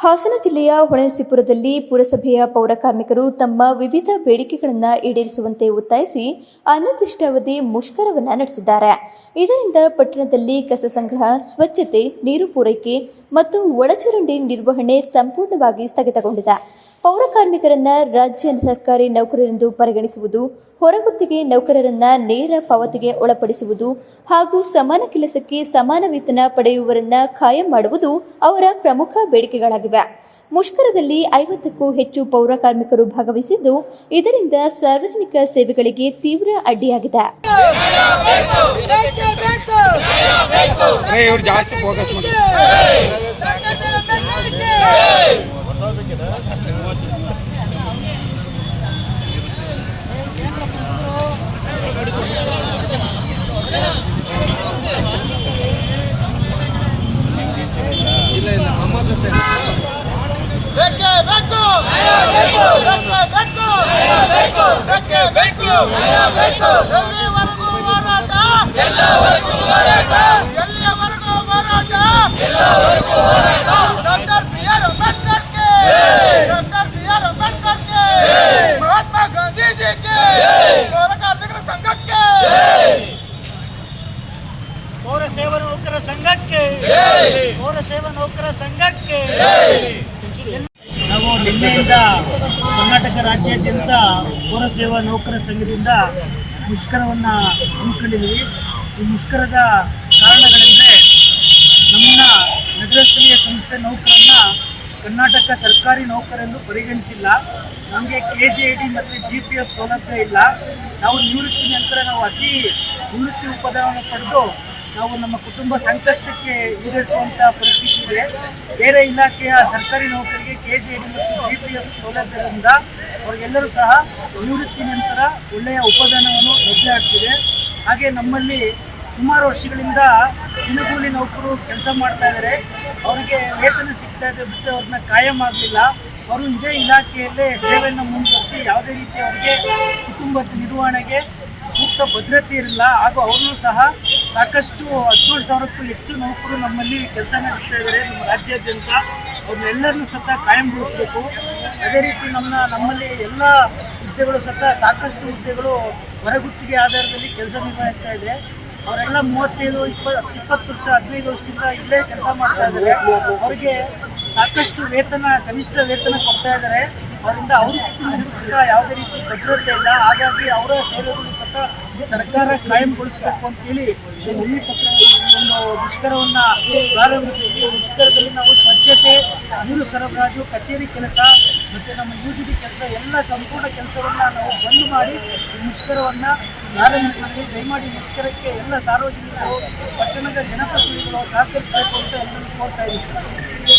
ಹಾಸನ ಜಿಲ್ಲೆಯ ಹೊಳೆನರಸೀಪುರದಲ್ಲಿ ಪುರಸಭೆಯ ಪೌರಕಾರ್ಮಿಕರು ತಮ್ಮ ವಿವಿಧ ಬೇಡಿಕೆಗಳನ್ನು ಈಡೇರಿಸುವಂತೆ ಒತ್ತಾಯಿಸಿ ಅನಿರ್ದಿಷ್ಟಾವಧಿ ಮುಷ್ಕರವನ್ನು ನಡೆಸಿದ್ದಾರೆ. ಇದರಿಂದ ಪಟ್ಟಣದಲ್ಲಿ ಕಸ ಸಂಗ್ರಹ, ಸ್ವಚ್ಛತೆ, ನೀರು ಪೂರೈಕೆ ಮತ್ತು ಒಳಚರಂಡಿ ನಿರ್ವಹಣೆ ಸಂಪೂರ್ಣವಾಗಿ ಸ್ಥಗಿತಗೊಂಡಿದೆ. ಪೌರಕಾರ್ಮಿಕರನ್ನ ರಾಜ್ಯ ಸರ್ಕಾರಿ ನೌಕರರೆಂದು ಪರಿಗಣಿಸುವುದು, ಹೊರಗುತ್ತಿಗೆ ನೌಕರರನ್ನ ನೇರ ಪಾವತಿಗೆ ಒಳಪಡಿಸುವುದು ಹಾಗೂ ಸಮಾನ ಕೆಲಸಕ್ಕೆ ಸಮಾನ ವೇತನ ಪಡೆಯುವವರನ್ನ ಖಾಯಂ ಮಾಡುವುದು ಅವರ ಪ್ರಮುಖ ಬೇಡಿಕೆಗಳಾಗಿವೆ. ಮುಷ್ಕರದಲ್ಲಿ 50ಕ್ಕೂ ಹೆಚ್ಚು ಪೌರಕಾರ್ಮಿಕರು ಭಾಗವಹಿಸಿದ್ದು, ಇದರಿಂದ ಸಾರ್ವಜನಿಕ ಸೇವೆಗಳಿಗೆ ತೀವ್ರ ಅಡ್ಡಿಯಾಗಿದೆ. महात्मा गांधी जी के पौर कार्मिकर संघಕ್ಕೆ पौर सेवा नौकर संघಕ್ಕೆ पौर सेवा नौकर संघಕ್ಕೆ ನಾವು ನಿನ್ನೆಯಿಂದ ಕರ್ನಾಟಕ ರಾಜ್ಯಾದ್ಯಂತ ಪೌರ ಸೇವಾ ನೌಕರ ಸಂಘದಿಂದ ಮುಷ್ಕರವನ್ನು ಹಮ್ಮಿಕೊಂಡಿದ್ದೀವಿ. ಈ ಮುಷ್ಕರದ ಕಾರಣಗಳೆಂದರೆ ನಮ್ಮನ್ನ ನಗರ ಸ್ಥಳೀಯ ಸಂಸ್ಥೆ ನೌಕರನ್ನ ಕರ್ನಾಟಕ ಸರ್ಕಾರಿ ನೌಕರೆಂದು ಪರಿಗಣಿಸಿಲ್ಲ. ನಮಗೆ KJID ಮತ್ತು GPF ಸೌಲಭ್ಯ ಇಲ್ಲ. ನಾವು ನಿವೃತ್ತಿ ನಂತರ ನಾವು ಅತಿ ನಿವೃತ್ತಿ ಉಪದಾನವನ್ನು ಪಡೆದು ನಾವು ನಮ್ಮ ಕುಟುಂಬ ಸಂಕಷ್ಟಕ್ಕೆ ಈಡೇರಿಸುವಂಥ ಪರಿಸ್ಥಿತಿ ಇದೆ. ಬೇರೆ ಇಲಾಖೆಯ ಸರ್ಕಾರಿ ನೌಕರಿಗೆ KJID ಮತ್ತು GPF ಸೌಲಭ್ಯದಿಂದ ಅವರಿಗೆಲ್ಲರೂ ಸಹ ನಿವೃತ್ತಿ ನಂತರ ಒಳ್ಳೆಯ ಉಪದಾನವನ್ನು ಲಭ್ಯ ಆಗ್ತಿದೆ. ಹಾಗೆ ನಮ್ಮಲ್ಲಿ ಸುಮಾರು ವರ್ಷಗಳಿಂದ ದಿನಗೂಲಿ ನೌಕರು ಕೆಲಸ ಮಾಡ್ತಾ ಇದ್ದಾರೆ. ಅವರಿಗೆ ವೇತನ ಸಿಗ್ತಾ ಇದೆ ಬಿಟ್ಟರೆ ಅವ್ರನ್ನ ಕಾಯಂ ಆಗಲಿಲ್ಲ. ಅವರು ಇದೇ ಇಲಾಖೆಯಲ್ಲೇ ಸೇವೆಯನ್ನು ಮುಂದುವರಿಸಿ ಯಾವುದೇ ರೀತಿ ಅವರಿಗೆ ಕುಟುಂಬದ ನಿರ್ವಹಣೆಗೆ ಸೂಕ್ತ ಭದ್ರತೆ ಇರಲಿಲ್ಲ. ಹಾಗೂ ಅವ್ರನ್ನೂ ಸಹ ಸಾಕಷ್ಟು 17,000ಕ್ಕೂ ಹೆಚ್ಚು ನೌಕರು ನಮ್ಮಲ್ಲಿ ಕೆಲಸ ನಡೆಸ್ತಾ ಇದ್ದಾರೆ ನಮ್ಮ ರಾಜ್ಯಾದ್ಯಂತ. ಅವ್ರನ್ನೆಲ್ಲರನ್ನೂ ಸಹ ಕಾಯಂಗೊಳಿಸಬೇಕು. ಅದೇ ರೀತಿ ನಮ್ಮಲ್ಲಿ ಎಲ್ಲ ಹುದ್ದೆಗಳು ಸಹ ಸಾಕಷ್ಟು ಹುದ್ದೆಗಳು ಹೊರಗುತ್ತಿಗೆ ಆಧಾರದಲ್ಲಿ ಕೆಲಸ ನಿರ್ವಹಿಸ್ತಾ ಇದೆ. ಅವರೆಲ್ಲ 35, 20 ವರ್ಷ 15 ವರ್ಷದಿಂದ ಇಲ್ಲೇ ಕೆಲಸ ಮಾಡ್ತಾ ಇದ್ದಾರೆ. ಅವರಿಗೆ ಸಾಕಷ್ಟು ಕನಿಷ್ಠ ವೇತನ ಕೊಡ್ತಾ ಇದ್ದಾರೆ. ಅವರಿಂದ ಅವ್ರಿಗೂ ಸಹ ಯಾವುದೇ ರೀತಿ ಭದ್ರತೆ ಇಲ್ಲ. ಹಾಗಾಗಿ ಅವರ ಸೇವೆಗಳು ಸಹ ಸರ್ಕಾರ ಕಾಯಂಗೊಳಿಸಬೇಕು ಅಂತೇಳಿ ಇಲ್ಲಿ ಒಂದು ಮುಷ್ಕರವನ್ನು ಪ್ರಾರಂಭಿಸಿದ್ವಿ. ಮುಷ್ಕರದಲ್ಲಿ ನಾವು ಸ್ವಚ್ಛತೆ, ನೀರು ಸರಬರಾಜು, ಕಚೇರಿ ಕೆಲಸ ಮತ್ತು ನಮ್ಮ UGD ಕೆಲಸ ಎಲ್ಲ ಸಂಪೂರ್ಣ ಕೆಲಸವನ್ನು ನಾವು ಬಂದ್ ಮಾಡಿ ಈ ಮುಷ್ಕರವನ್ನು ಪ್ರಾರಂಭಿಸಿದ್ವಿ. ದಯಮಾಡಿ ಮುಷ್ಕರಕ್ಕೆ ಎಲ್ಲ ಸಾರ್ವಜನಿಕರು, ಪಟ್ಟಣದ ಜನಪ್ರತಿನಿಧಿಗಳು ಸಹಕರಿಸಬೇಕು ಅಂತ ಎಲ್ಲರೂ ಕೋರ್ತಾ ಇದ್ದೀವಿ.